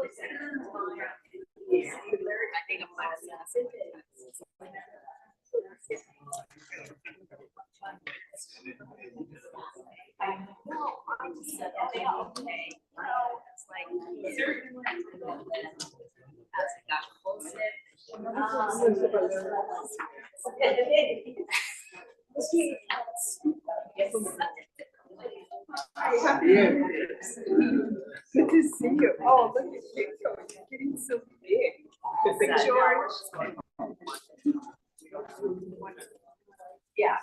I think I'm it's like as it got closer. Good to see you. Oh, look at you. You're getting so big. Big George. Yeah.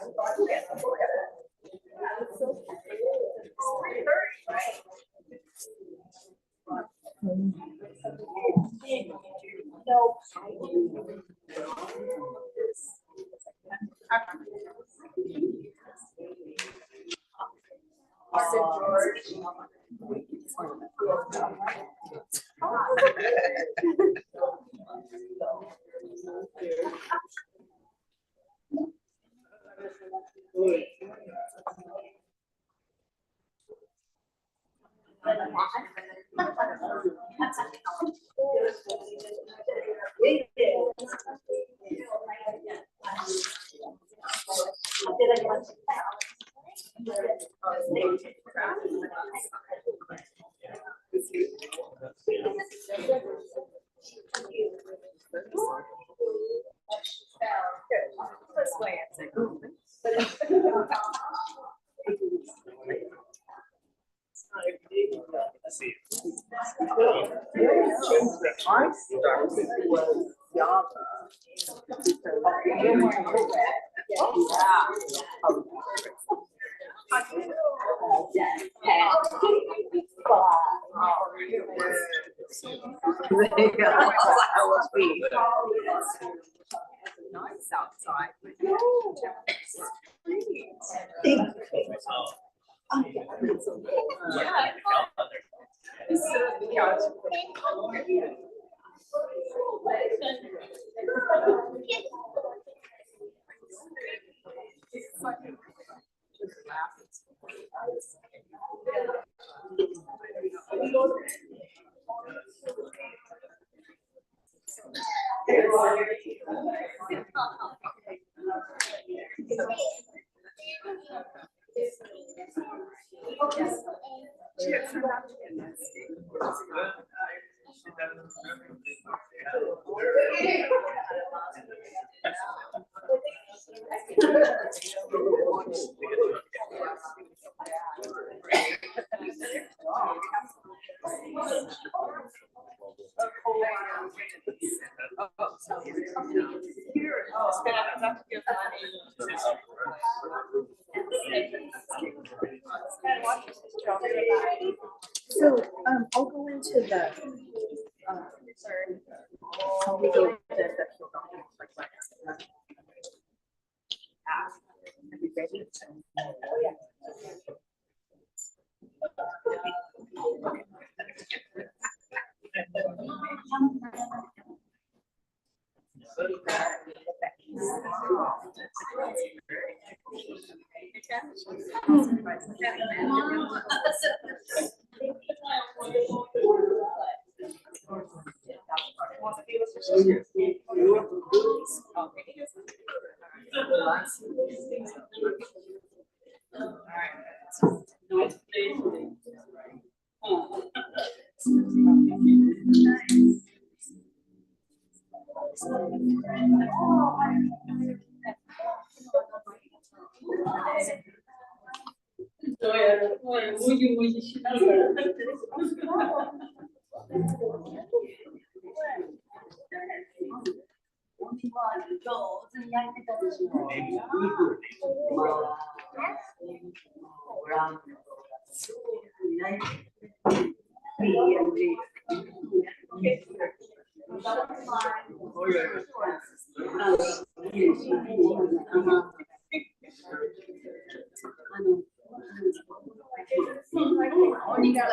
I started was Java. Nice outside. So I'll go into the I'll go into the documents like that. Are you ready? Oh yeah.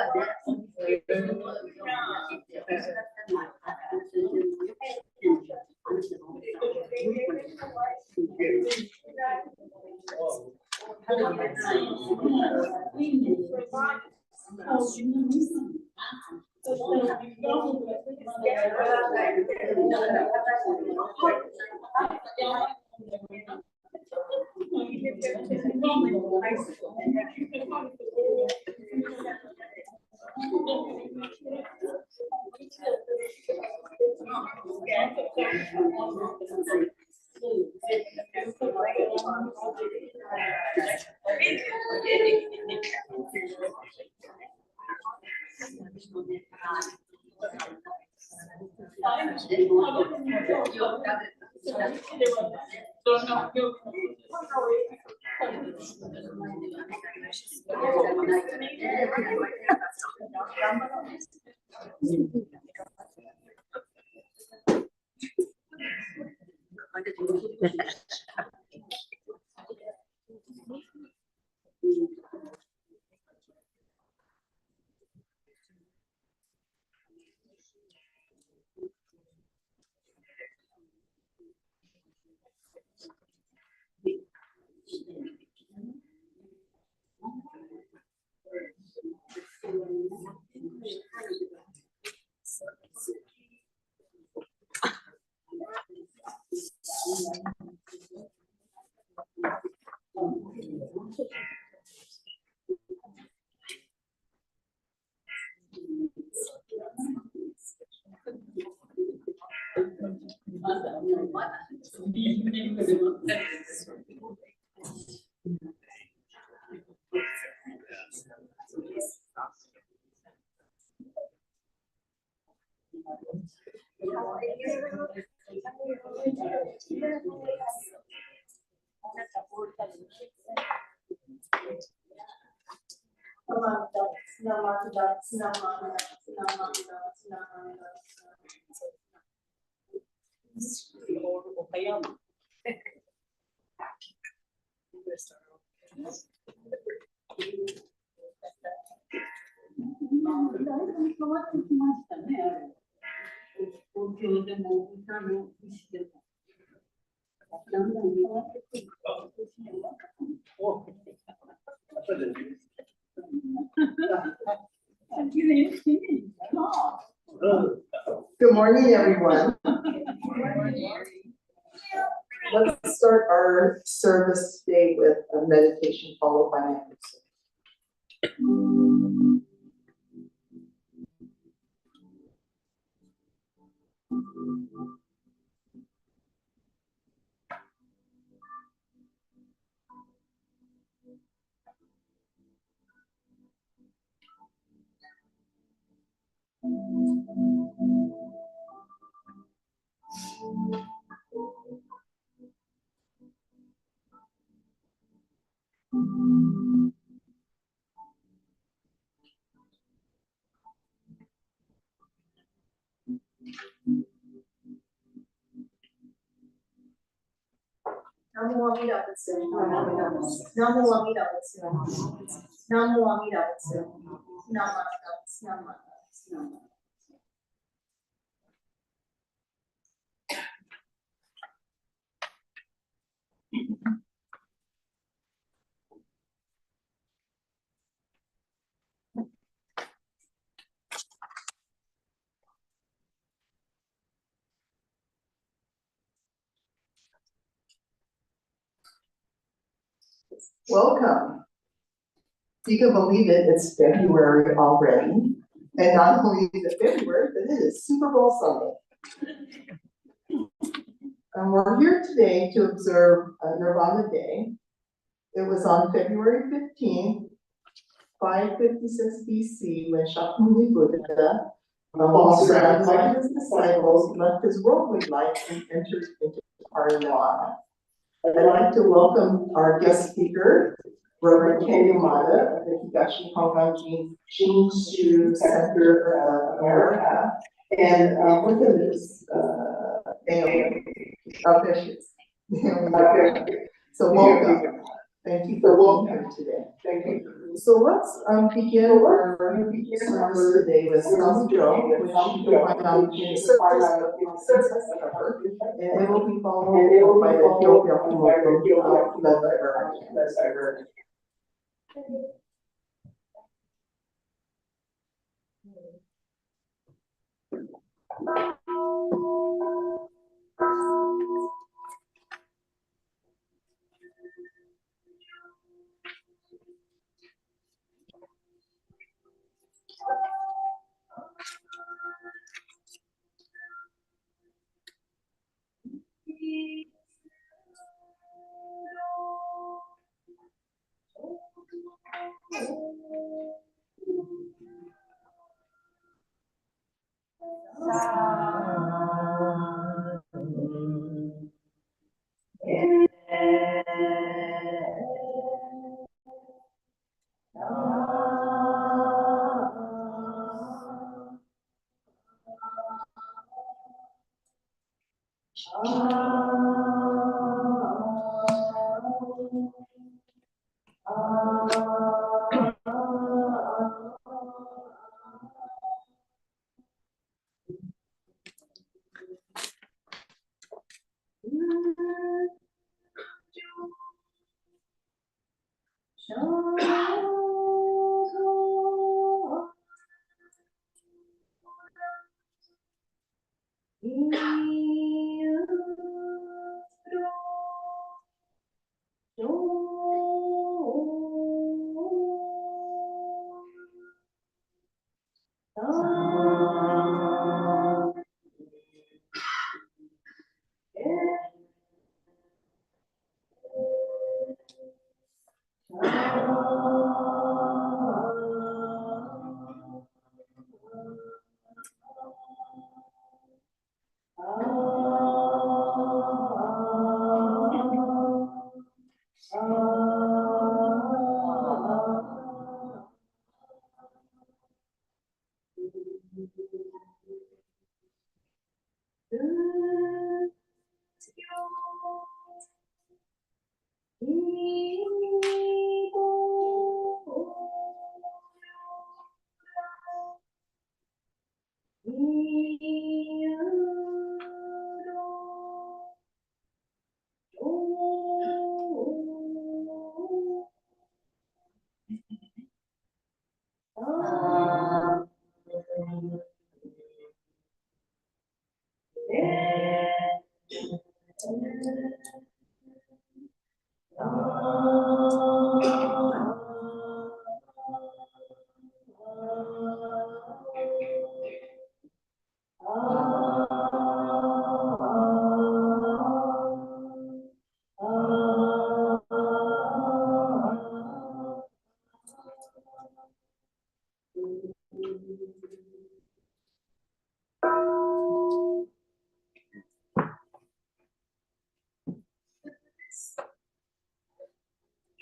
Good morning, everyone. Let's start our service today with a meditation followed by music. Namo Amida Butsu. Namo Amida Butsu. Namo Amida Butsu. Namo Amida Butsu. Namo Amida Butsu. Welcome. You can believe it, it's February already. And not only is it February, but it is Super Bowl Sunday. And we're here today to observe Nirvana Day. It was on February 15th, 556 BC, when Shakyamuni Buddha, while surrounded by his disciples, left his worldly life and entered into Nirvana. I'd like to welcome our guest speaker, Reverend Ken Yamada of the Higashi Honganji Shinshu Center of America, and with him is Naomi. There she is. So welcome. Thank you for being here today. Thank you. So let's begin our service today with some Joe, which you can find on the service cover, and it will be followed by the Hyoga led by her.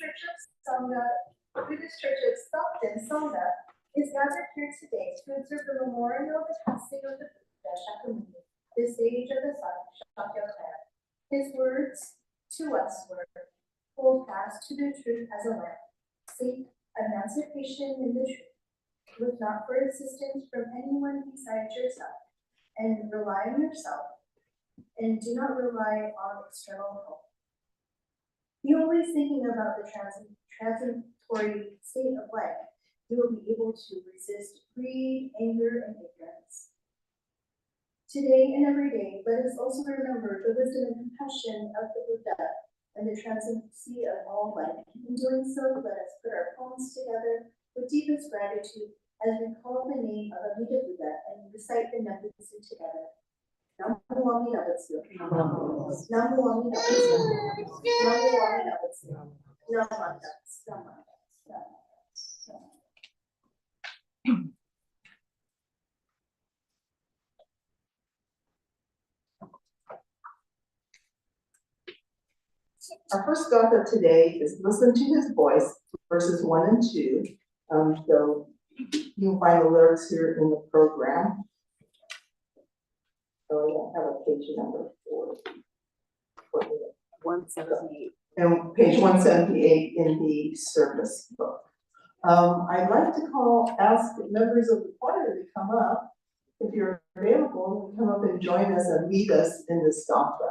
Church of Sangha, Buddhist Church of Stockton, Sangha, is gathered here today to observe the memorial of the passing of the Buddha Shakyamuni, the sage of the sun, Shakyamuni. His words to us were, hold fast to the truth as a lamp, seek emancipation in the truth, look not for assistance from anyone besides yourself, and rely on yourself, and do not rely on external help. Be always thinking about the transitory state of life. You will be able to resist greed, anger, and ignorance. Today and every day, let us also remember the wisdom and compassion of the Buddha and the transcendency of all life. In doing so, let us put our palms together with deepest gratitude as we call the name of Amida Buddha and recite the Nembutsu together. Namo Amida Butsu. Namo Amida Butsu. Namo Amida Butsu. Namanda. Our first stop of today is Listen to His Voice, verses 1 and 2. So you'll find the lyrics here in the program. So I don't have a page number for 178. and page 178 in the service book. I'd like to ask members of the choir to come up. If you're available, come up and join us and lead us in this opera.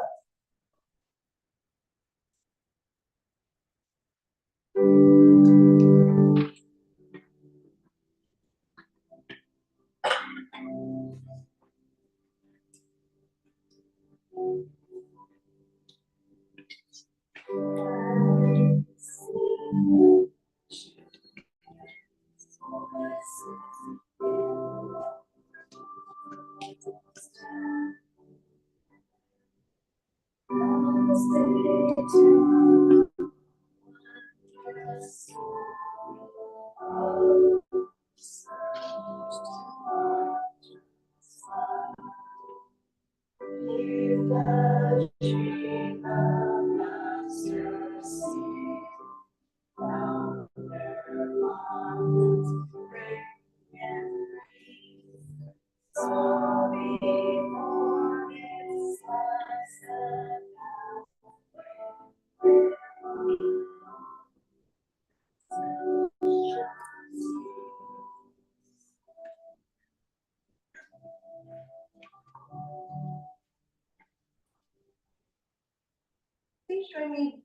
Please join me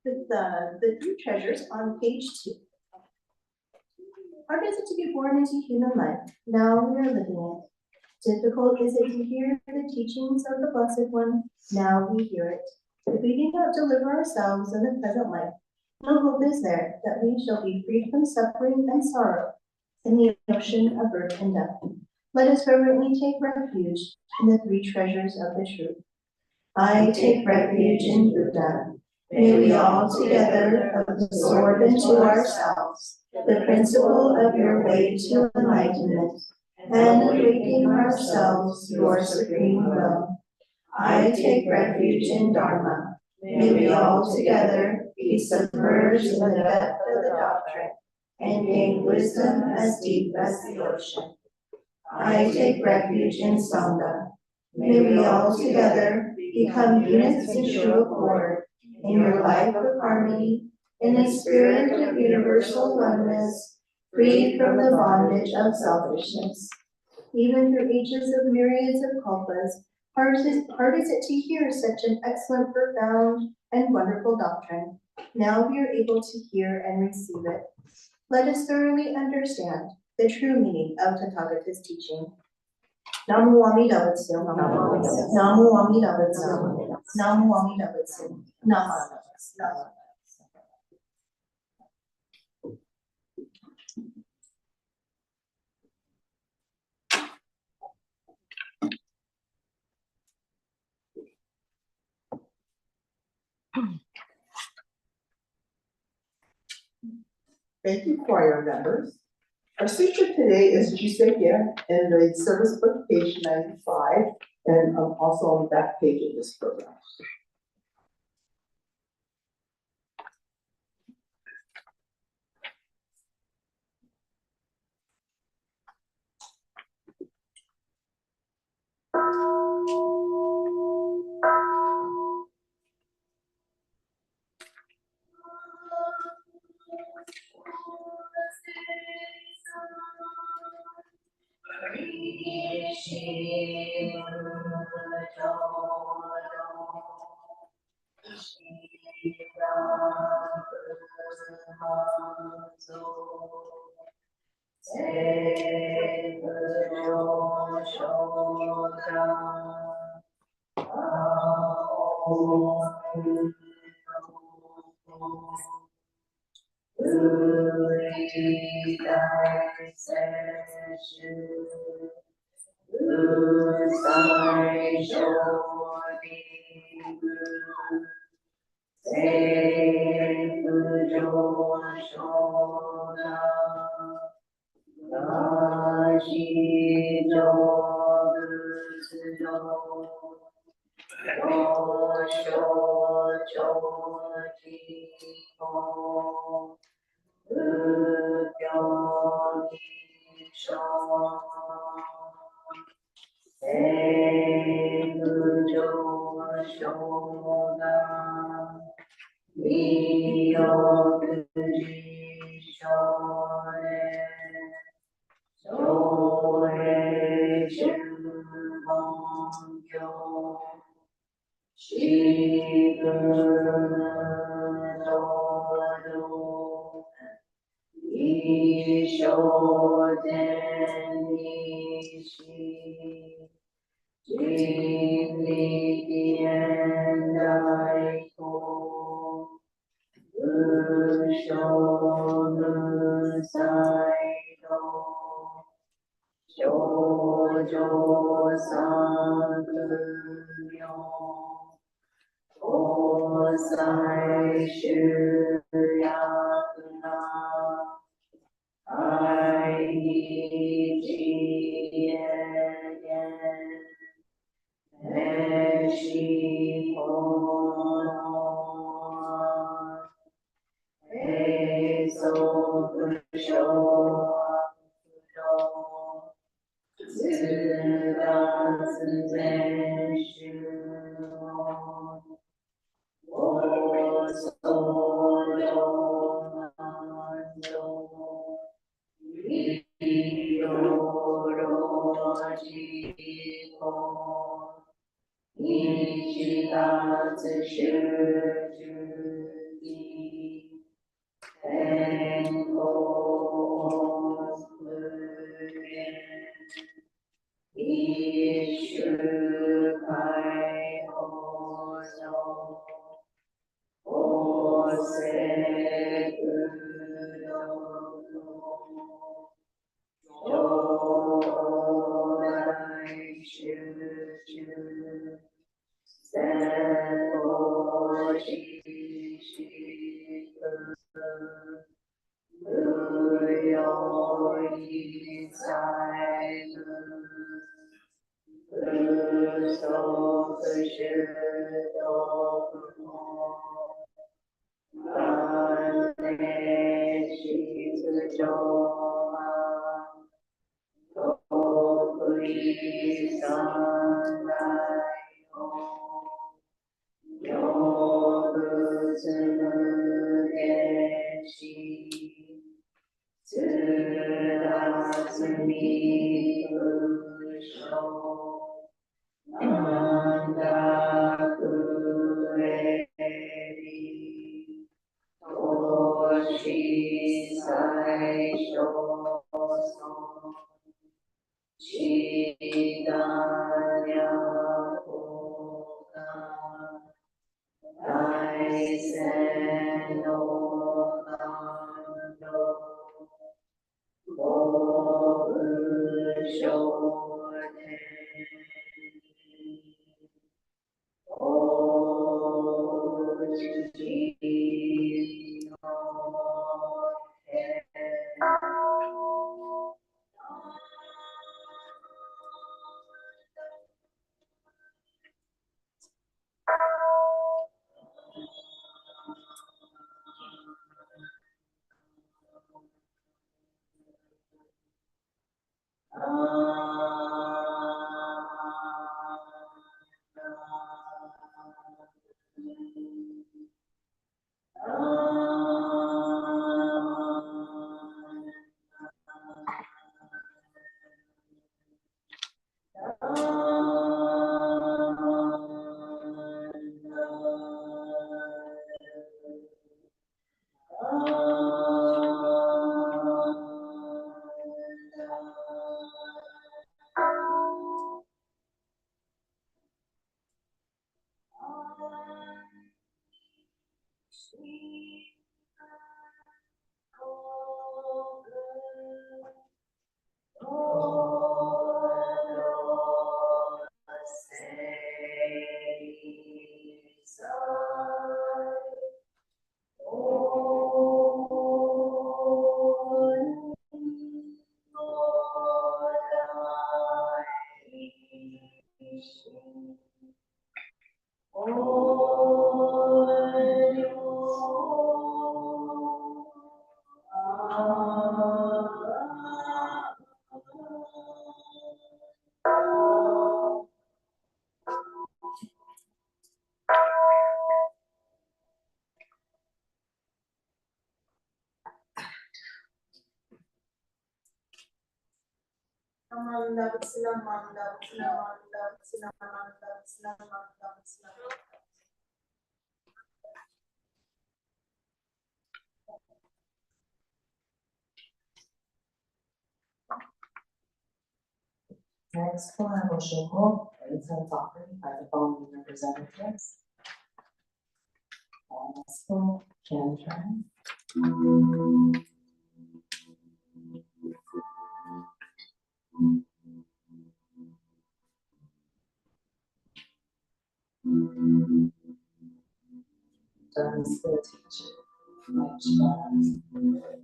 with the three treasures on page 2. Hard is it to be born into human life? Now we are living it. Difficult is it to hear the teachings of the Blessed One? Now we hear it. If we do not deliver ourselves in the present life, no hope is there that we shall be freed from suffering and sorrow in the ocean of birth and death. Let us reverently take refuge in the three treasures of the truth. I take refuge in Buddha. May we all together absorb into ourselves the principle of your way to enlightenment, and awaken ourselves your supreme will. I take refuge in Dharma. May we all together be submerged in the depth of the doctrine and gain wisdom as deep as the ocean. I take refuge in Sangha. May we all together become units in true accord in your life of harmony, in a spirit of universal oneness, freed from the bondage of selfishness. Even through ages of myriads of kalpas, hard is it to hear such an excellent, profound, and wonderful doctrine. Now we are able to hear and receive it. Let us thoroughly understand the true meaning of Tathagata's teaching. Namu Amida Butsu, Namu Amida Butsu, Namu Amida Butsu, Namu. Thank you, choir members. Our sutra today is Jiseiya in the service book, page 95, and also on the back page of this program. Next, we'll have a show call, incense offering by the following representatives. School, Jen Tran. during school teaching, much better.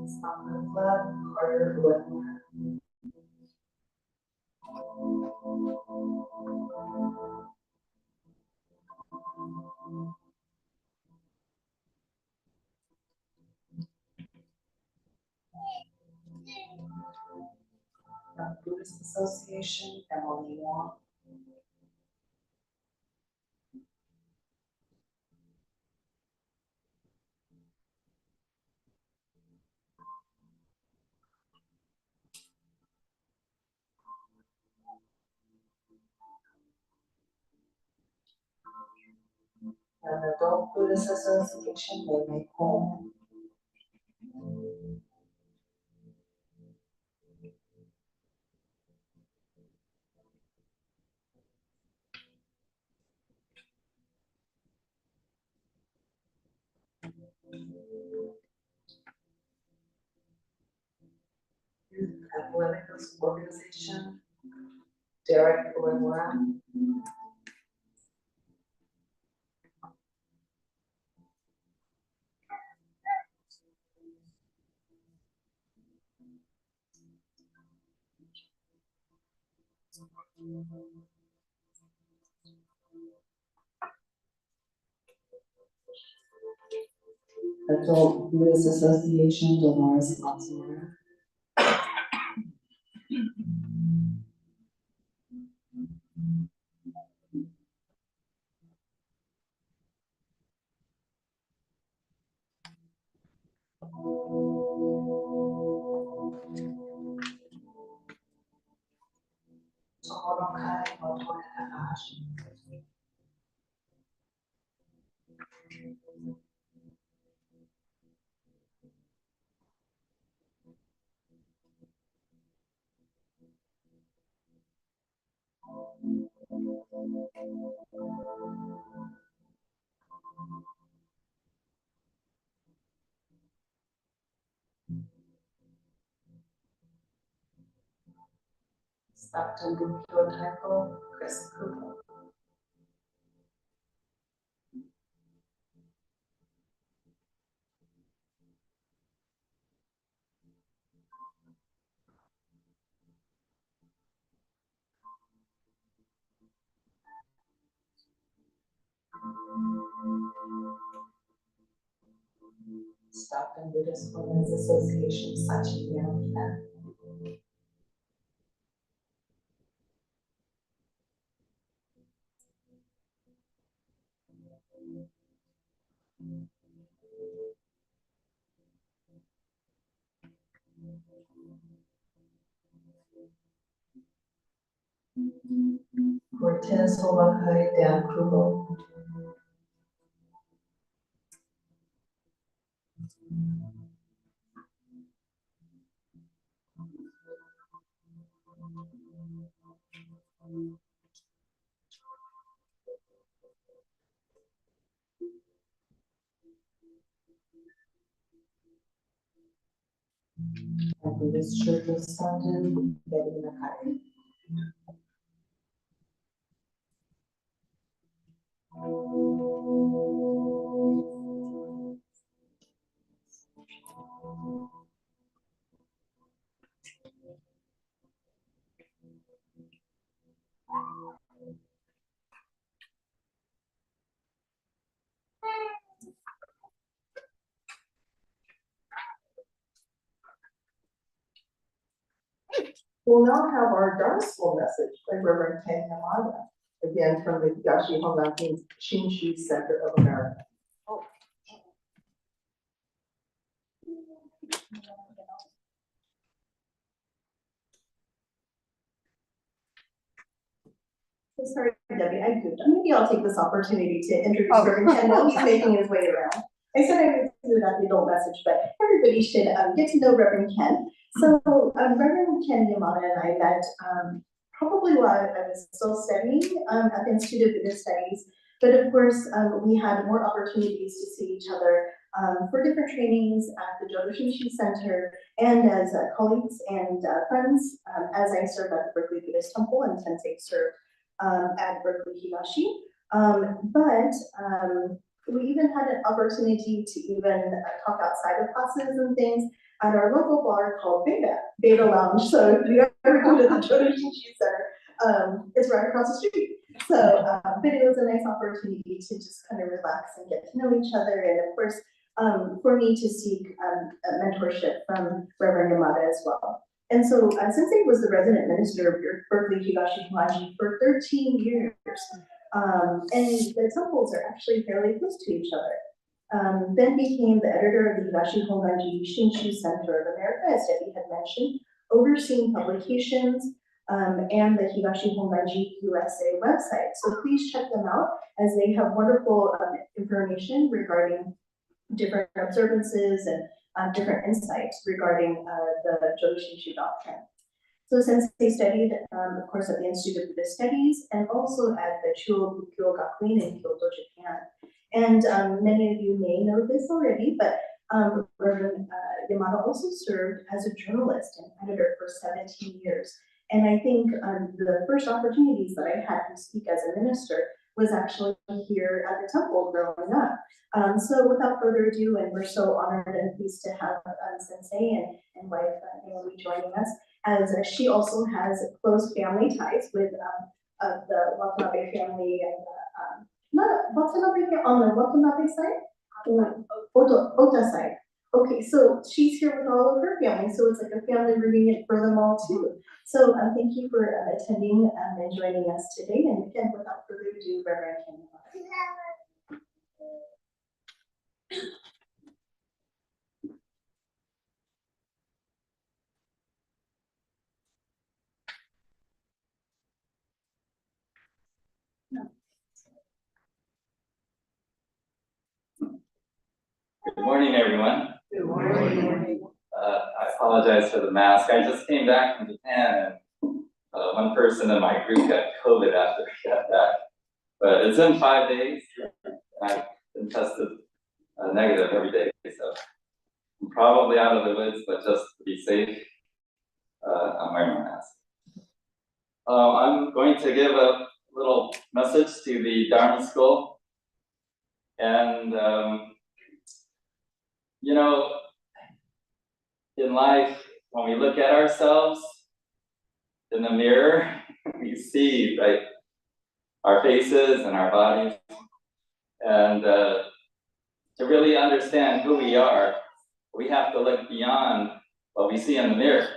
Stop the blood, harder with. Buddhist Association, Emily Wong. An adult Buddhist Association, they make home. Youth Athletics Organization, Derek Lenoir. Adult Buddhist Association, Dolores Mazur. Tohonokai Motoya Takahashi. Stockton Bukyo Taiko, Chris Cooper. Stockton Buddhist Women's Association, Sachi Yamita. Cortez Holakai Dan Krubo. And Buddhist Church of Stockton, Betty Nakai. We'll now have our Dharma School message by Reverend Ken Yamada, again from the Higashi Hogaku's Shinshu Center of America. Sorry, Debbie, I goofed. Maybe I'll take this opportunity to introduce Reverend Ken while he's making his way around. I said I would do that the adult message, but everybody should get to know Reverend Ken. So Reverend Ken Yamada and I met probably while I was still studying at the Institute of Buddhist Studies. But of course, we had more opportunities to see each other for different trainings at the Jodo Shinshu Center and as colleagues and friends as I served at the Berkeley Buddhist Temple and Sensei served at Berkeley Higashi. We even had an opportunity to even talk outside of classes and things at our local bar called Beta Lounge. So if you ever go to the Jodo Shinshu Center, it's right across the street. So, but it was a nice opportunity to just kind of relax and get to know each other. And of course, for me to seek a mentorship from Reverend Yamada as well. And so, Sensei was the resident minister of Berkeley Higashi Honganji for 13 years. And the temples are actually fairly close to each other. Then became the editor of the Higashi Honganji Shinshu Center of America, as Debbie had mentioned, overseeing publications and the Higashi Honganji USA website. So please check them out as they have wonderful information regarding different observances and different insights regarding the Jodo Shinshu doctrine. So since they studied, of course, at the Institute of Buddhist Studies and also at the Chuo Bukkyo Gakuin in Kyoto, Japan. And many of you may know this already, but Reverend Yamada also served as a journalist and editor for 17 years. And I think the first opportunities that I had to speak as a minister was actually here at the temple growing up. So without further ado, and we're so honored and pleased to have Sensei and wife Naomi joining us, as she also has close family ties with the Watanabe family and not Watanabe on the Watanabe side, Ota side. Okay, so she's here with all of her family, so it's like a family reunion for them all too. So thank you for attending and joining us today. And again, without further ado, Reverend Ken. Good morning, everyone. Good morning. I apologize for the mask. I just came back from Japan, and one person in my group got COVID after I got back. But it's in 5 days. I've been tested negative every day, so I'm probably out of the woods, but just to be safe, I'm wearing my mask. I'm going to give a little message to the Dharma School, and you know, in life, when we look at ourselves in the mirror, we see like our faces and our bodies. And to really understand who we are, we have to look beyond what we see in the mirror.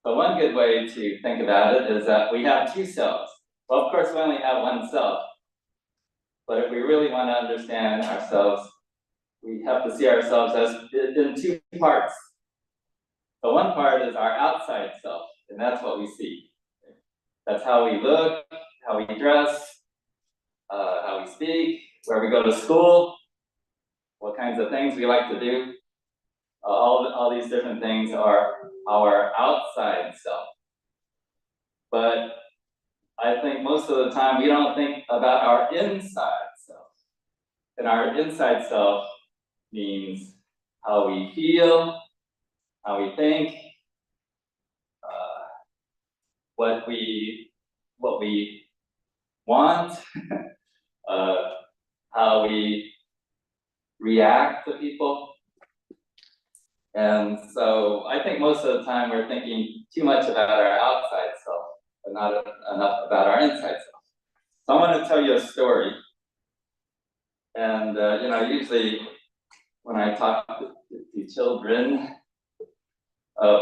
But one good way to think about it is that we have two selves. Well, of course, we only have one self. But if we really want to understand ourselves, we have to see ourselves as in two parts. The one part is our outside self, and that's what we see. That's how we look, how we dress, how we speak, where we go to school, what kinds of things we like to do. All these different things are our outside self. But I think most of the time we don't think about our inside self. And our inside self means how we feel, how we think, what we want, how we react to people. And so I think most of the time we're thinking too much about our outside self, but not enough about our inside self. So I want to tell you a story. And you know, usually when I talk to children,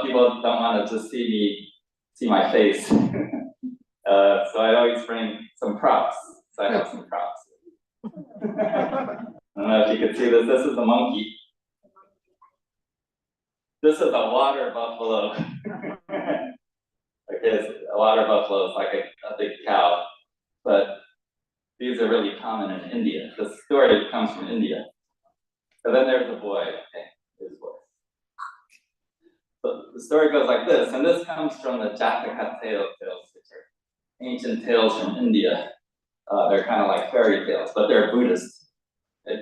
people don't want to just see my face. So I always bring some props. So I have some props. I don't know if you can see this. This is a monkey. This is a water buffalo. Okay, a water buffalo is like a big cow, but these are really common in India. The story comes from India. So then there's a boy. Okay, here's a boy. So the story goes like this, and this comes from the Jataka tales, which are ancient tales from India. They're kind of like fairy tales, but they're Buddhist. Okay?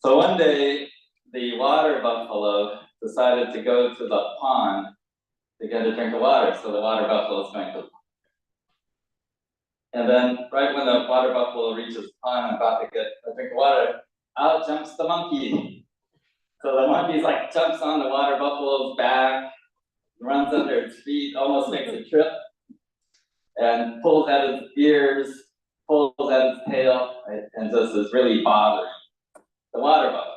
So one day, the water buffalo decided to go to the pond to get a drink of water. So the water buffalo is going to. And then right when the water buffalo reaches the pond and about to get a drink of water, out jumps the monkey. So the monkey's like jumps on the water buffalo's back, runs under its feet, almost makes a trip, and pulls at its ears, pulls at its tail, right, and just is really bothering the water buffalo.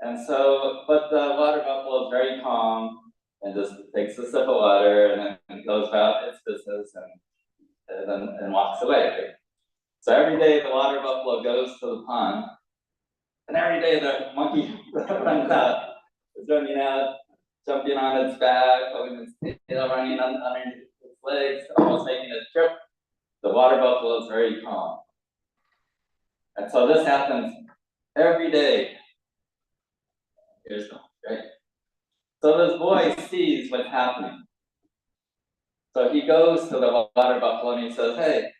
And so, but the water buffalo is very calm and just takes a sip of water and then goes about its business and walks away. Right? So every day the water buffalo goes to the pond, and every day the monkey runs out. It's running out, jumping on its back, pulling its tail, running underneath its legs, almost making a trip. The water buffalo is very calm. And so this happens every day. Here's the right. So this boy sees what's happening. So he goes to the water buffalo and he says, "Hey,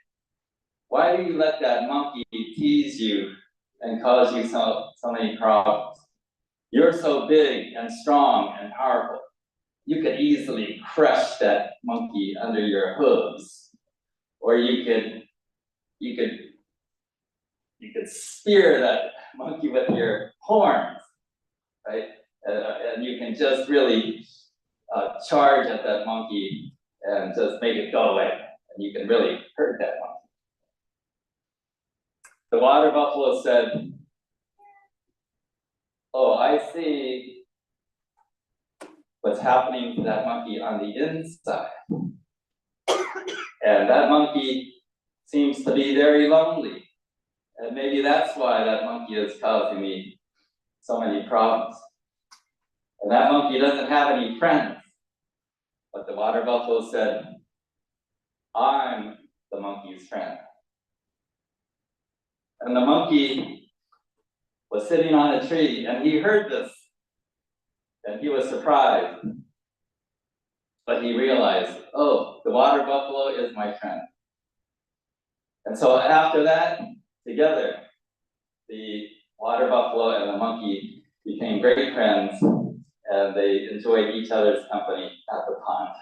why do you let that monkey tease you and cause you so many problems? You're so big and strong and powerful. You could easily crush that monkey under your hooves, or you could spear that monkey with your horns, right? And you can just really charge at that monkey and just make it go away, and you can really hurt that monkey." The water buffalo said, "Oh, I see what's happening to that monkey on the inside. And that monkey seems to be very lonely. And maybe that's why that monkey is causing me so many problems. And that monkey doesn't have any friends." But the water buffalo said, "I'm the monkey's friend." And the monkey was sitting on a tree and he heard this. And he was surprised. But he realized, oh, the water buffalo is my friend. And so after that, together, the water buffalo and the monkey became great friends, and they enjoyed each other's company at the pond.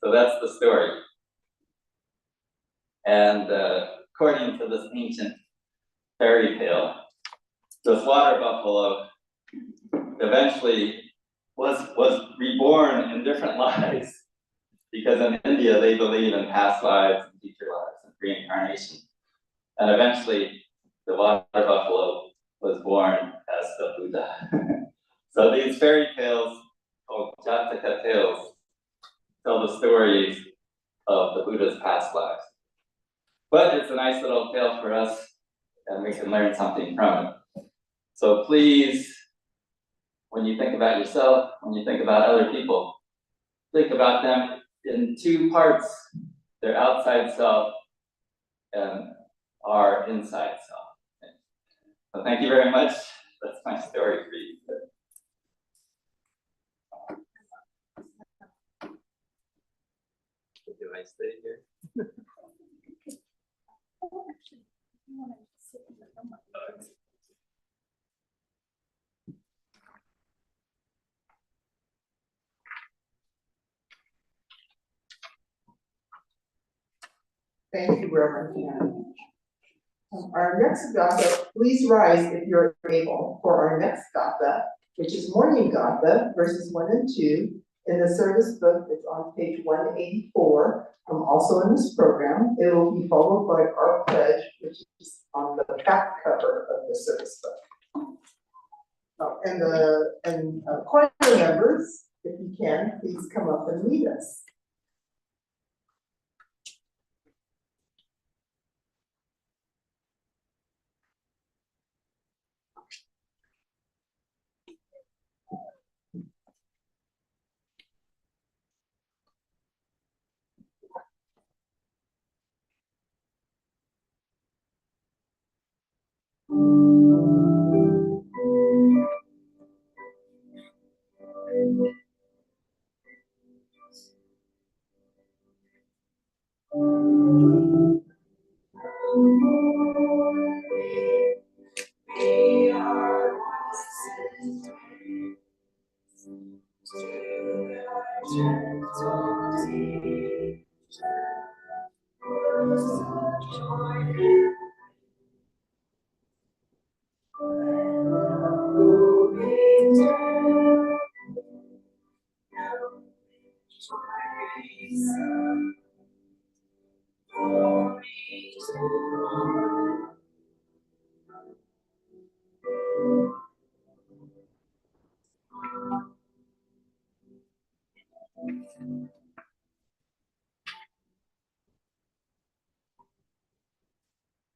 So that's the story. And according to this ancient fairy tale, this water buffalo eventually was reborn in different lives, because in India they believe in past lives and future lives and reincarnation. And eventually the water buffalo was born as the Buddha. So these fairy tales, called Jataka tales, tell the stories of the Buddha's past lives. But it's a nice little tale for us, and we can learn something from it. So please, when you think about yourself, when you think about other people, think about them in two parts: their outside self and our inside self. So thank you very much. That's my story for you. Do I stay here? Thank you, Reverend Ken. Our next gatha, please rise if you're able for our next gatha, which is morning gatha, verses 1 and 2. In the service book, it's on page 184. Also in this program, it will be followed by our pledge, which is on the back cover of the service book. And choir members, if you can, please come up and lead us.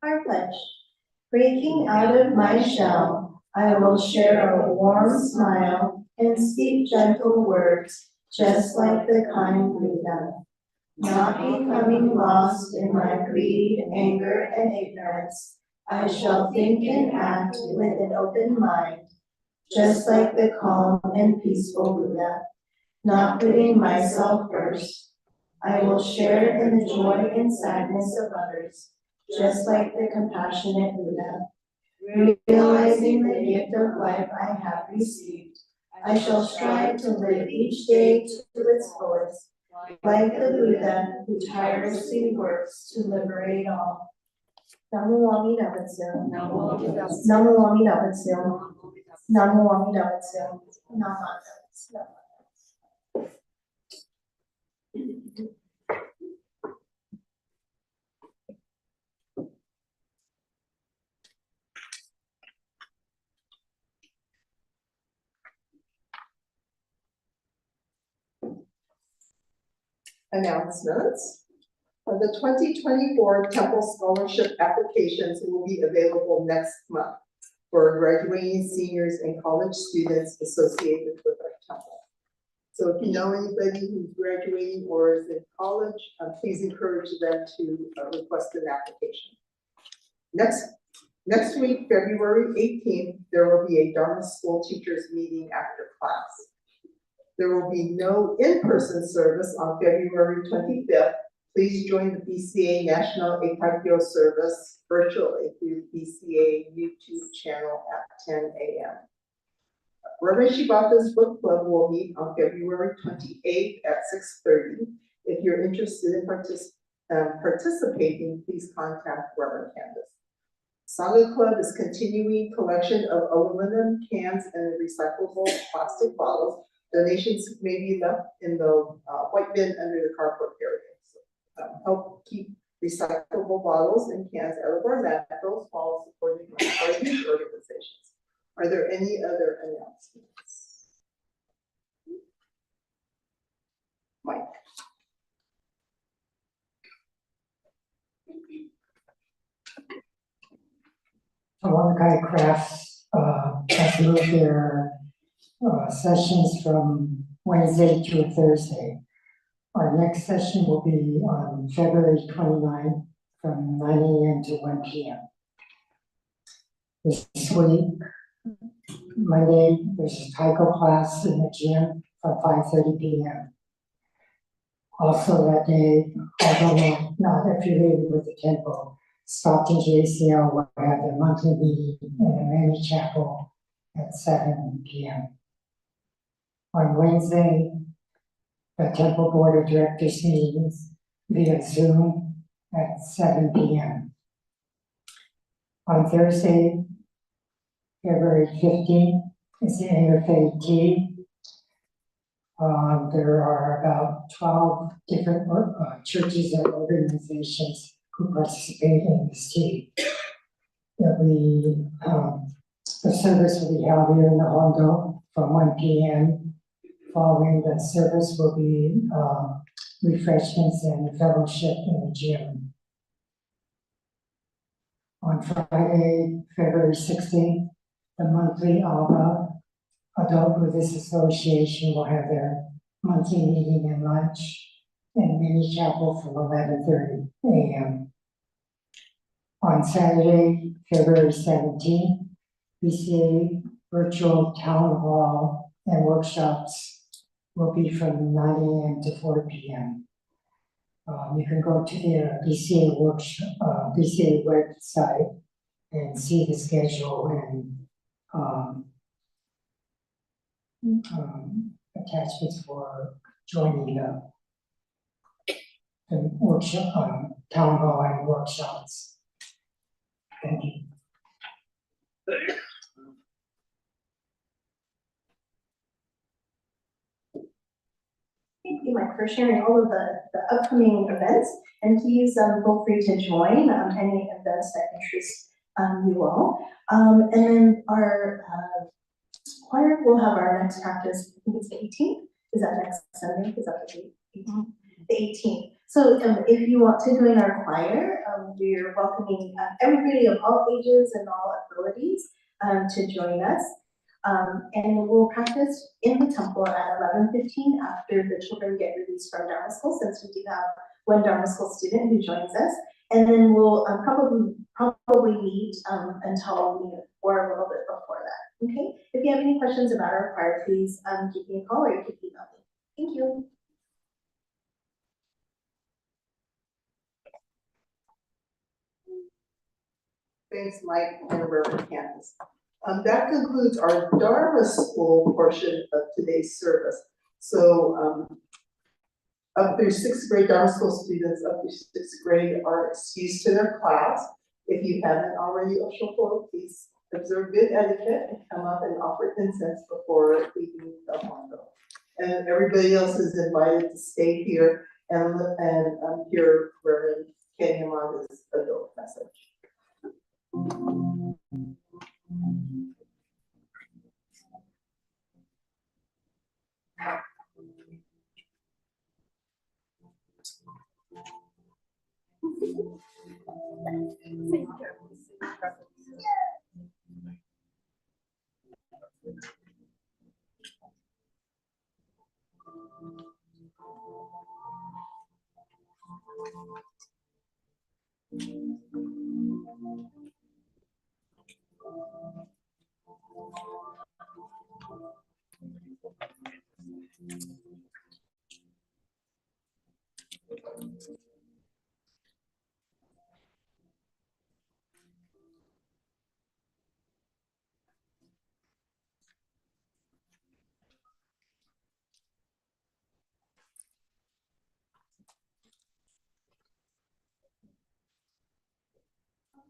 Our pledge. Breaking out of my shell, I will share a warm smile and speak gentle words, just like the kind Buddha. Not becoming lost in my greed, anger, and ignorance, I shall think and act with an open mind, just like the calm and peaceful Buddha. Not putting myself first, I will share in the joy and sadness of others, just like the compassionate Buddha. Realizing the gift of life I have received, I shall strive to live each day to its fullest, like the Buddha who tirelessly works to liberate all. Namo Amida Butsu. Namo Amida Butsu. Namo Amida Butsu. Namo Amida Butsu. Namo Amida Butsu. Announcements. The 2024 Temple Scholarship applications will be available next month for graduating seniors and college students associated with our temple. So if you know anybody who's graduating or is in college, please encourage them to request an application. Next week, February 18th, there will be a Dharma School teachers meeting after class. There will be no in-person service on February 25th. Please join the BCA National Eikaikyō service virtually through the BCA YouTube channel at 10 a.m. Reverend Shibata's book club will meet on February 28th at 6:30. If you're interested in participating, please contact Reverend Candace. Sangha Club is continuing collection of aluminum cans and recyclable plastic bottles. Donations may be left in the white bin under the carport area. So, help keep recyclable bottles and cans out of our landfills while supporting these organizations. Are there any other announcements? Mike. Wanakai Crafts has moved their sessions from Wednesday to Thursday. Our next session will be on February 29th from 9 a.m. to 1 p.m. This week, Monday, there's a taiko class in the gym from 5:30 p.m. Also that day, although not affiliated with the temple, Stockton JCL will have their monthly meeting in the mini chapel at 7 p.m. On Wednesday, the temple board of directors meetings via Zoom at 7 p.m. On Thursday, February 15th, is the interfaith tea. There are about 12 different churches and organizations who participate in this tea. The service will be held here in the Hondo from 1 p.m. Following the service will be refreshments and fellowship in the gym. On Friday, February 16th, the monthly ALBA, Adult Buddhist Association, will have their monthly meeting and lunch in mini chapel from 11:30 a.m. On Saturday, February 17th, BCA virtual town hall and workshops will be from 9 a.m. to 4 p.m. You can go to the BCA BCA website and see the schedule and attachments for joining the workshop, town hall and workshops. Thank you. Thank you, Mike, for sharing all of the upcoming events, and please feel free to join any events that interest you all. And then our choir will have our next practice, I think it's the 18th. Is that next Sunday? Is that the 18th? The 18th. So if you want to join our choir, we're welcoming everybody of all ages and all abilities to join us. And we'll practice in the temple at 11:15 after the children get released from Dharma school, since we do have one Dharma school student who joins us. And then we'll probably meet until noon or a little bit before that. Okay? If you have any questions about our choir, please give me a call or you can email me. Thank you. Thanks, Mike and Reverend Candace. That concludes our Dharma School portion of today's service. So up through sixth grade, Dharma School students up through sixth grade are excused to their class. If you haven't already, please observe good etiquette and come up and offer incense before leaving the hondo. And everybody else is invited to stay here and hear Reverend Kenyaman's adult message.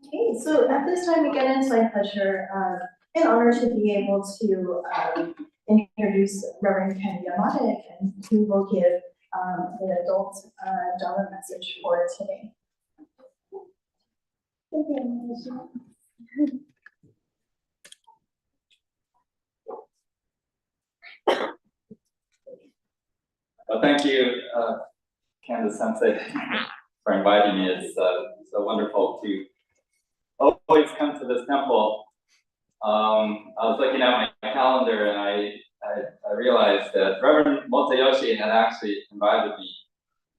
Okay, so at this time, again, it's my pleasure and honor to be able to introduce Reverend Ken Yamada, and who will give the adult Dharma message for today. Well, thank you, Candace Sensei, for inviting me. It's so wonderful to always come to this temple. I was looking at my calendar and I realized that Reverend Motoyoshi had actually invited me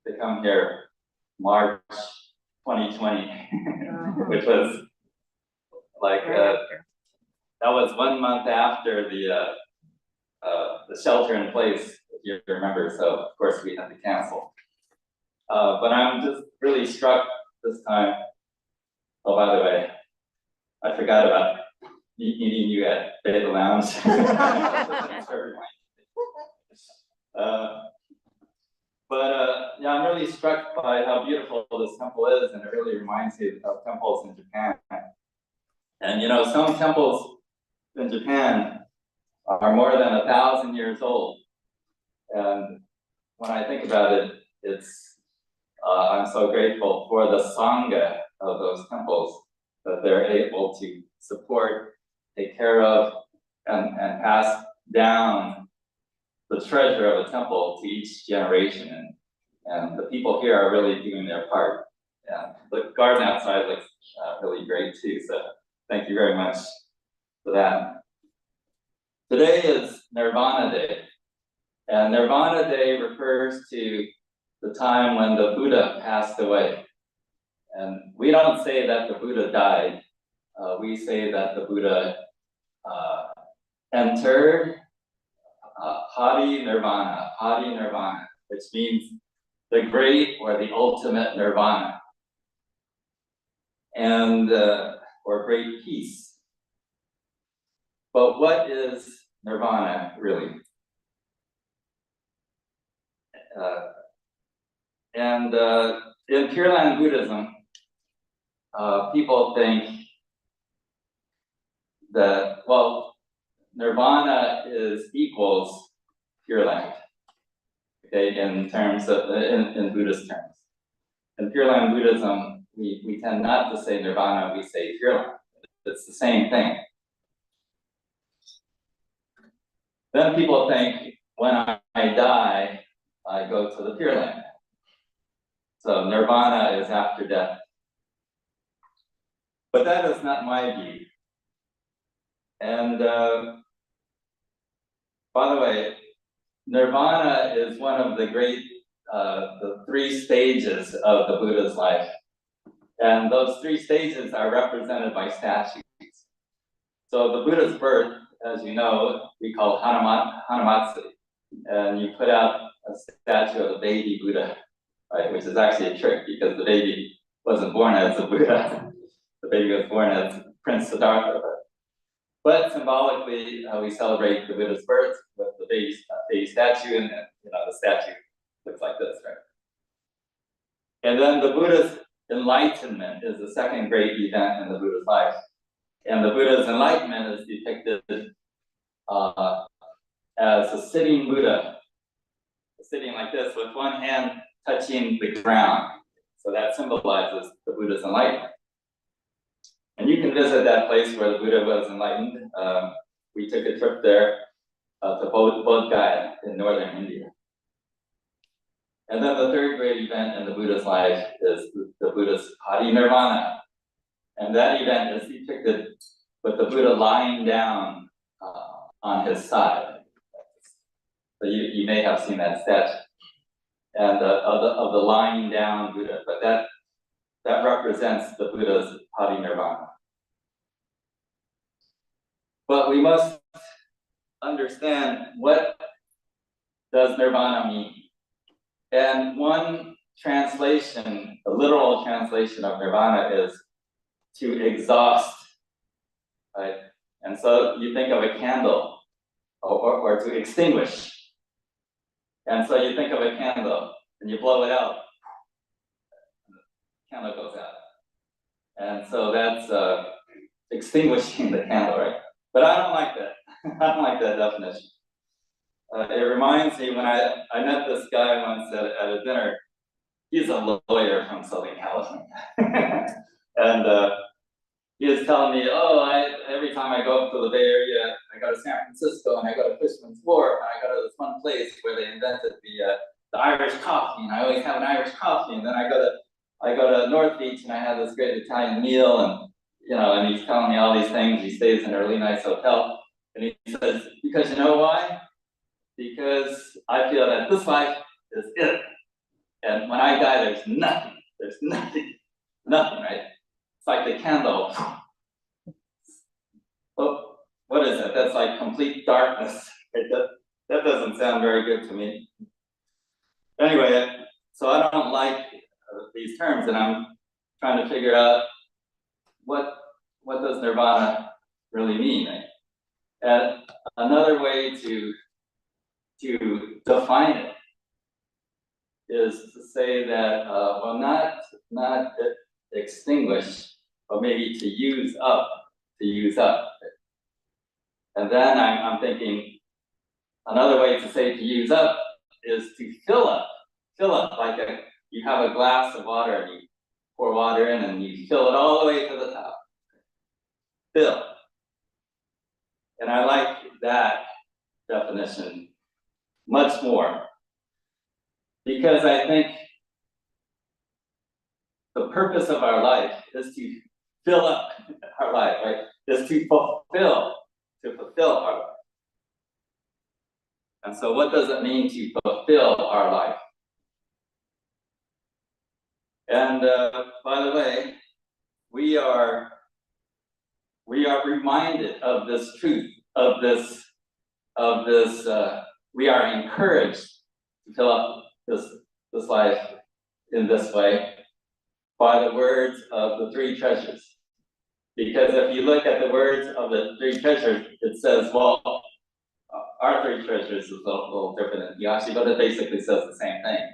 to come here March 2020, which was like, that was 1 month after the shelter in place, if you remember, so of course we had to cancel. But I'm just really struck this time. Oh, by the way, I forgot about meeting you at Beta Lounge. Yeah, I'm really struck by how beautiful this temple is, and it really reminds me of temples in Japan. And you know, some temples in Japan are more than 1,000 years old. And when I think about it, I'm so grateful for the Sangha of those temples, that they're able to support, take care of, and pass down the treasure of a temple to each generation. And the people here are really doing their part. And the garden outside looks really great too, so thank you very much for that. Today is Nirvana Day. And Nirvana Day refers to the time when the Buddha passed away. And we don't say that the Buddha died. We say that the Buddha entered Nirvana, which means the great or the ultimate nirvana, and or great peace. But what is nirvana really? In Pure Land Buddhism, people think that, well, Nirvana equals Pure Land, okay, in terms of, in Buddhist terms. In Pure Land Buddhism, we tend not to say Nirvana, we say Pure Land. It's the same thing. Then people think, when I die, I go to the Pure Land. So Nirvana is after death. But that is not my view. And by the way, Nirvana is one of the great, the 3 stages of the Buddha's life. And those 3 stages are represented by statues. So the Buddha's birth, as you know, we call Hanamatsu. And you put out a statue of the baby Buddha, right? Which is actually a trick because the baby wasn't born as a Buddha. The baby was born as Prince Siddhartha. But symbolically, we celebrate the Buddha's birth with the baby statue, and the statue looks like this, right? And then the Buddha's enlightenment is the second great event in the Buddha's life. And the Buddha's enlightenment is depicted as a sitting Buddha, sitting like this with one hand touching the ground. So that symbolizes the Buddha's enlightenment. And you can visit that place where the Buddha was enlightened. We took a trip there to Bodh Gaya in northern India. And then the third great event in the Buddha's life is the Buddha's parinirvana. And that event is depicted with the Buddha lying down on his side. So you may have seen that statue. And of the lying down Buddha, but that represents the Buddha's parinirvana. But we must understand, what does nirvana mean? And one translation, a literal translation of nirvana is to exhaust, right? And so you think of a candle, or to extinguish. And so you think of a candle and you blow it out, the candle goes out. And so that's extinguishing the candle, right? But I don't like that. I don't like that definition. It reminds me when I met this guy once at a dinner. He's a lawyer from Southern California. And he was telling me, every time I go up to the Bay Area, I go to San Francisco and I go to Fisherman's Wharf and I go to this one place where they invented the Irish coffee, and I always have an Irish coffee. And then I go to North Beach and I have this great Italian meal, and and he's telling me all these things. He stays in a really nice hotel, and he says, because you know why? Because I feel that this life is it, and when I die, there's nothing, right? It's like the candle. Oh, what is it? That's like complete darkness. That doesn't sound very good to me. Anyway, so I don't like these terms, and I'm trying to figure out what does nirvana really mean, right? And another way to define it is to say that not extinguish, but maybe to use up. And then I'm thinking another way to say to use up is to fill up, like you have a glass of water and you pour water in and you fill it all the way to the top. Fill. And I like that definition much more, because I think the purpose of our life is to fill up our life, right? Is to fulfill our life. And so what does it mean to fulfill our life? And by the way, we are reminded of this truth, we are encouraged to fill up this life in this way by the words of the 3 treasures. Because if you look at the words of the 3 treasures, it says, well, our three treasures is a little different than Higashi, but it basically says the same thing.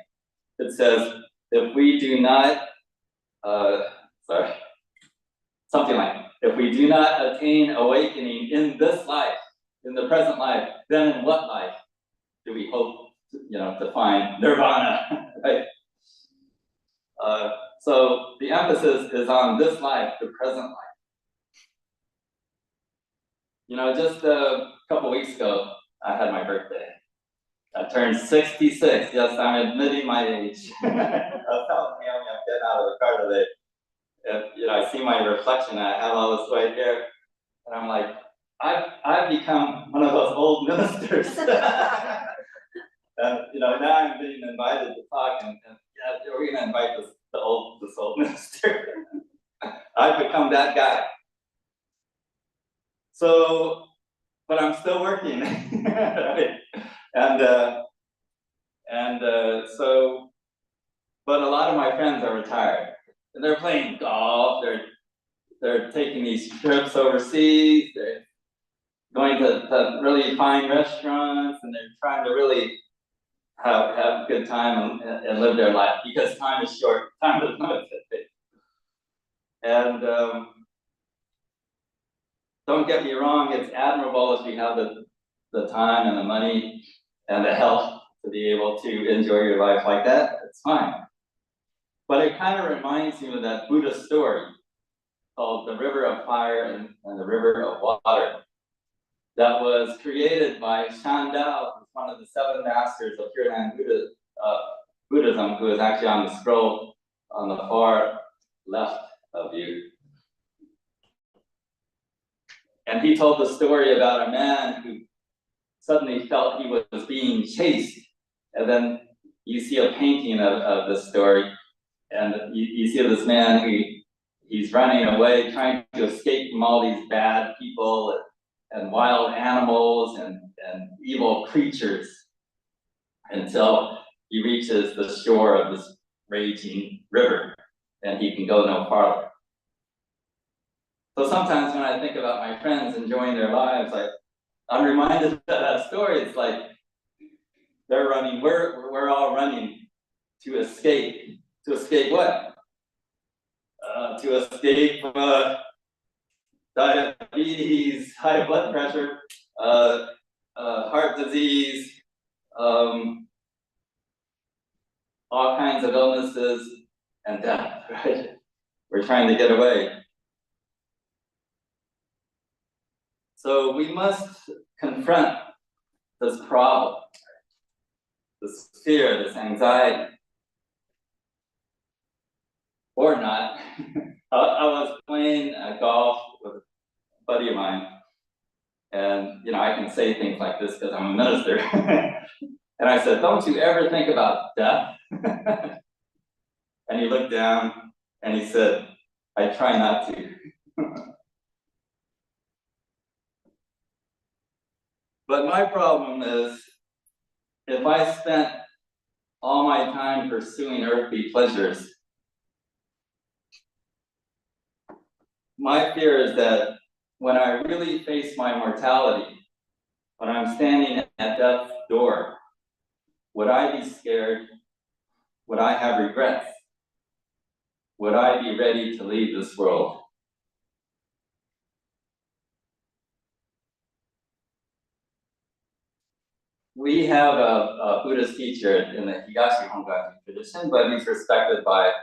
It says, if we do not, something like, if we do not attain awakening in this life, in the present life, then in what life do we hope, to find nirvana, right? So the emphasis is on this life, the present life. Just a couple weeks ago, I had my birthday. I turned 66. Yes, I'm admitting my age. I was telling Naomi I'm getting out of the car today. And, I see my reflection. I have all this white hair. And I'm like, I've become one of those old ministers. And, now I'm being invited to talk. And yeah, we're going to invite this old minister. I've become that guy. So, but I'm still working, right? But a lot of my friends are retired, and they're playing golf. They're taking these trips overseas. They're going to really fine restaurants, and they're trying to really have a good time and live their life, because time is short. Time is limited. And don't get me wrong, it's admirable if you have the time and the money and the health to be able to enjoy your life like that. It's fine. But it kind of reminds me of that Buddha story called the River of Fire and the River of Water, that was created by Shandao, who's one of the 7 masters of Pure Land Buddhism, who is actually on the scroll on the far left of you. And he told the story about a man who suddenly felt he was being chased. And then you see a painting of the story, and you see this man he's running away, trying to escape from all these bad people and wild animals and evil creatures, until he reaches the shore of this raging river, and he can go no farther. So sometimes when I think about my friends enjoying their lives, I'm reminded of that story. It's like they're running, we're all running to escape. To escape what? To escape diabetes, high blood pressure, heart disease, all kinds of illnesses and death, right? We're trying to get away. So we must confront this problem, this fear, this anxiety. Or not. I was playing golf with a buddy of mine, and I can say things like this because I'm a minister. And I said, "Don't you ever think about death?" And he looked down and he said, "I try not to." But my problem is, if I spent all my time pursuing earthly pleasures, my fear is that when I really face my mortality, when I'm standing at death's door, would I be scared? Would I have regrets? Would I be ready to leave this world? We have a Buddhist teacher in the Higashi Hongaji tradition, but he's respected by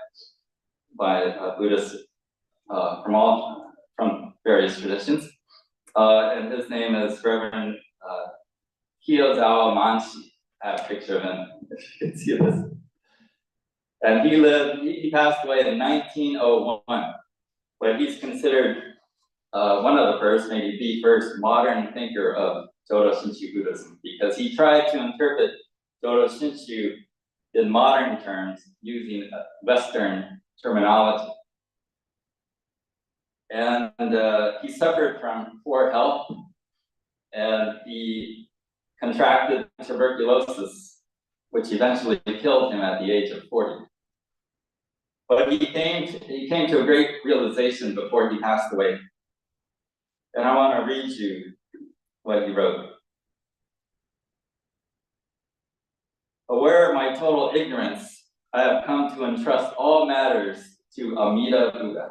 Buddhists from various traditions. And his name is Reverend Kiyozawa Manshi. I have a picture of him, if you can see this. And he passed away in 1901, but he's considered one of the first, maybe the first modern thinker of Jodo Shinshu Buddhism, because he tried to interpret Jodo Shinshu in modern terms using Western terminology. And he suffered from poor health, and he contracted tuberculosis, which eventually killed him at the age of 40. But he came to a great realization before he passed away. And I want to read you what he wrote. Aware of my total ignorance, I have come to entrust all matters to Amida Buddha.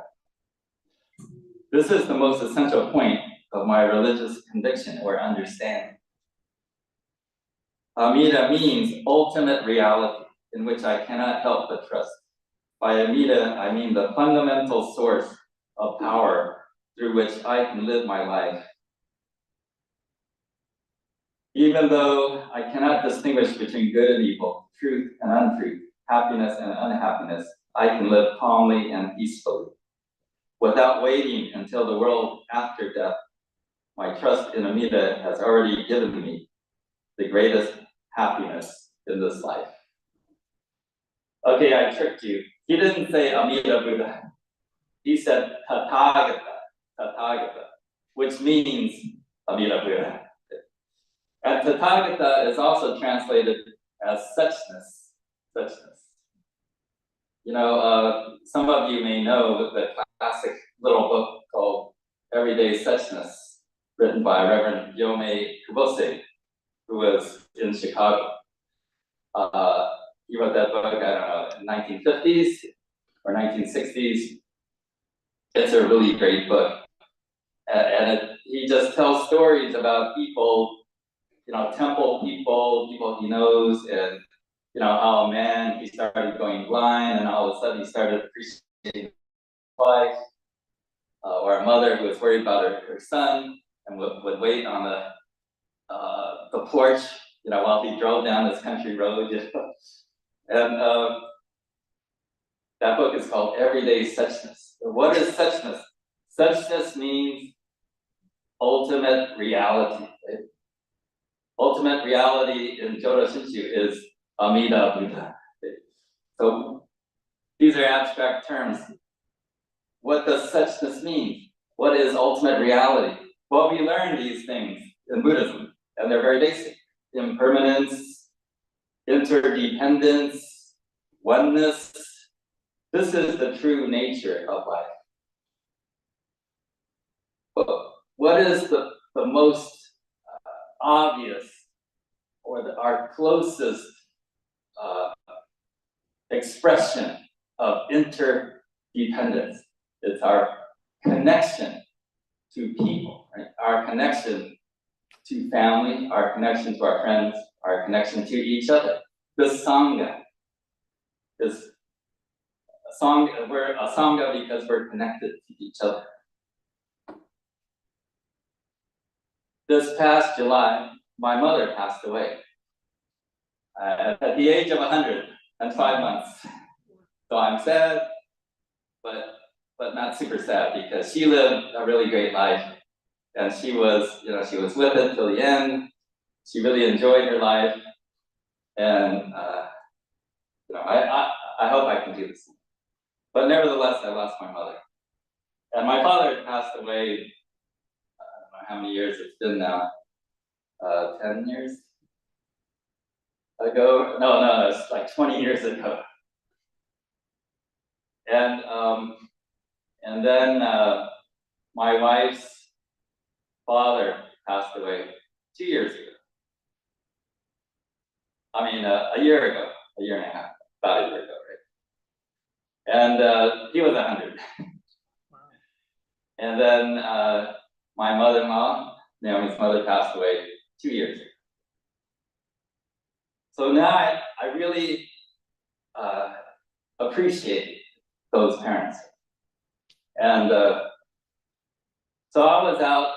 This is the most essential point of my religious conviction or understanding. Amida means ultimate reality, in which I cannot help but trust. By Amida, I mean the fundamental source of power through which I can live my life. Even though I cannot distinguish between good and evil, truth and untruth, happiness and unhappiness, I can live calmly and peacefully. Without waiting until the world after death, my trust in Amida has already given me the greatest happiness in this life. Okay, I tricked you. He didn't say Amida Buddha. He said Tathagata, which means Amida Buddha. And Tathagata is also translated as suchness. You know, some of you may know the classic little book called Everyday Suchness, written by Reverend Yomei Kubose, who was in Chicago. He wrote that book, I don't know, in the 1950s or 1960s. It's a really great book. He just tells stories about people, you know, temple people he knows, and you know, how a man, he started going blind, and all of a sudden he started appreciating life, or a mother who was worried about her son, and would wait on the porch, you know, while he drove down this country road. And that book is called Everyday Suchness. What is suchness? Suchness means ultimate reality. Right? Ultimate reality in Jodo Shinshu is Amida Buddha. So these are abstract terms. What does suchness mean? What is ultimate reality? Well, we learn these things in Buddhism, and they're very basic. Impermanence, interdependence, oneness. This is the true nature of life. But what is the most obvious, or our closest expression of interdependence? It's our connection to people, right? Our connection to family, our connection to our friends, our connection to each other. The Sangha is a Sangha. We're a Sangha because we're connected to each other. This past July, my mother passed away at the age of 105 months. So I'm sad, but not super sad, because she lived a really great life, and she was with it till the end. She really enjoyed her life, and I hope I can do this. But nevertheless, I lost my mother, and my father passed away. I don't know how many years it's been now. 10 years ago? No, it's like 20 years ago. And then my wife's father passed away 2 years ago. I mean, a year ago, a year and a half, about a year ago, right? And he was 100. And then my mother-in-law, Naomi's mother, passed away 2 years ago. So now I really appreciate those parents. And so I was out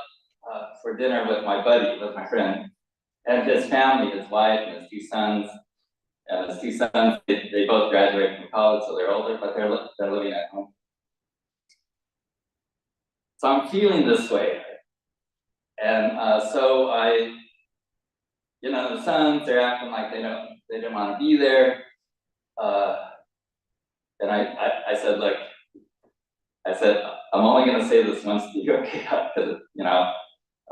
for dinner with my buddy, with my friend, and his family, his wife and his two sons. And his two sons, they both graduated from college, so they're older, but they're living at home. So I'm feeling this way. And so the sons, they're acting like they don't want to be there. And I said, look, I'm only going to say this once to you, okay? Because,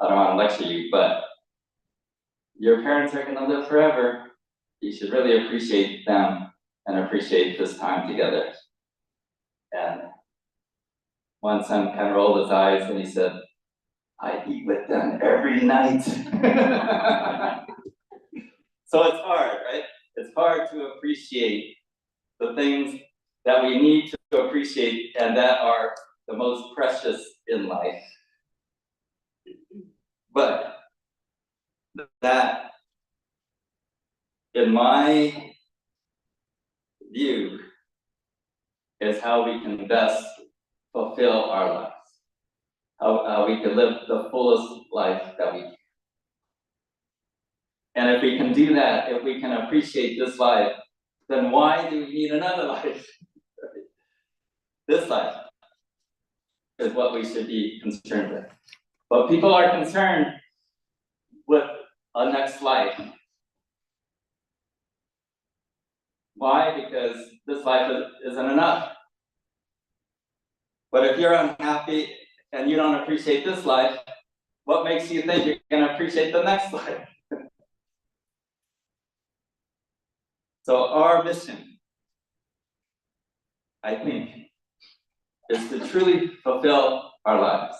I don't want to lecture you, but your parents are going to live forever. You should really appreciate them and appreciate this time together. And one son kind of rolled his eyes and he said, I eat with them every night. So it's hard, right? It's hard to appreciate the things that we need to appreciate and that are the most precious in life. But that, in my view, is how we can best fulfill our lives. How we can live the fullest life that we can. And if we can do that, if we can appreciate this life, then why do we need another life? This life is what we should be concerned with. But people are concerned with a next life. Why? Because this life isn't enough. But if you're unhappy and you don't appreciate this life, what makes you think you're going to appreciate the next life? So our mission, I think, is to truly fulfill our lives.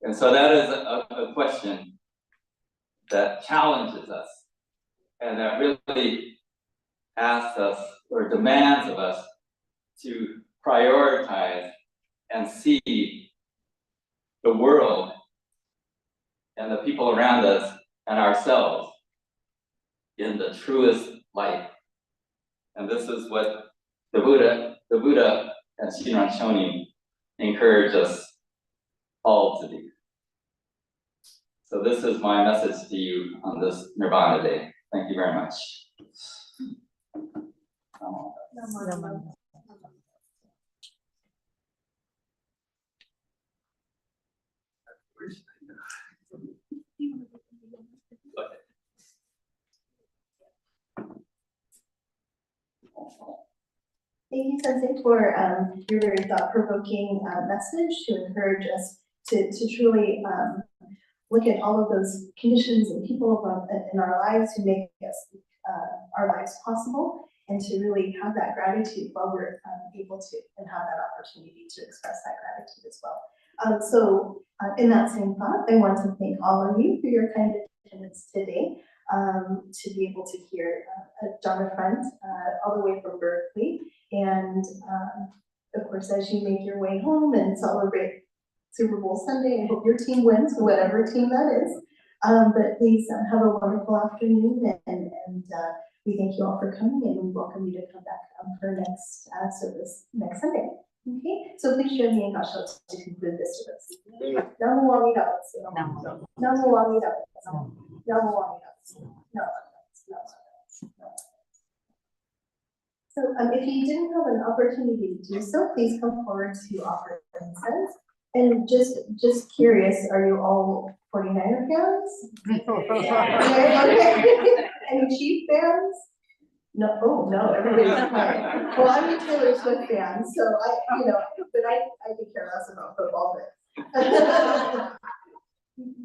And so that is a question that challenges us and that really asks us or demands of us to prioritize and see the world and the people around us and ourselves in the truest light. And this is what the Buddha and Shinran Shonin encourage us all to do. So this is my message to you on this Nirvana Day. Thank you very much. Thank you, Sensei, for your very thought-provoking message to encourage us to truly look at all of those conditions and people in our lives who make us our lives possible, and to really have that gratitude while we're able to, and have that opportunity to express that gratitude as well. So in that same thought, I want to thank all of you for your kind attendance today, to be able to hear John and friends all the way from Berkeley. And of course, as you make your way home and celebrate Super Bowl Sunday, I hope your team wins, whatever team that is. But please have a wonderful afternoon, and we thank you all for coming, and we welcome you to come back for next service next Sunday. Okay, so please join me in Gasho to conclude this service. Namu Amida Butsu. Namu Amida Butsu. Namu Amida Butsu. So if you didn't have an opportunity to do so, please come forward to offer incense. And just curious, are you all 49er fans? Okay. Any Chief fans? No, oh no, everybody's playing. Well, I'm a Taylor Swift fan, so but I could care less about football, but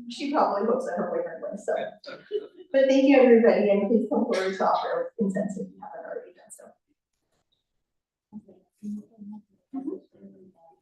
she probably hopes that her boyfriend wins, so. But thank you, everybody, and please come forward to offer incense if you haven't already done so.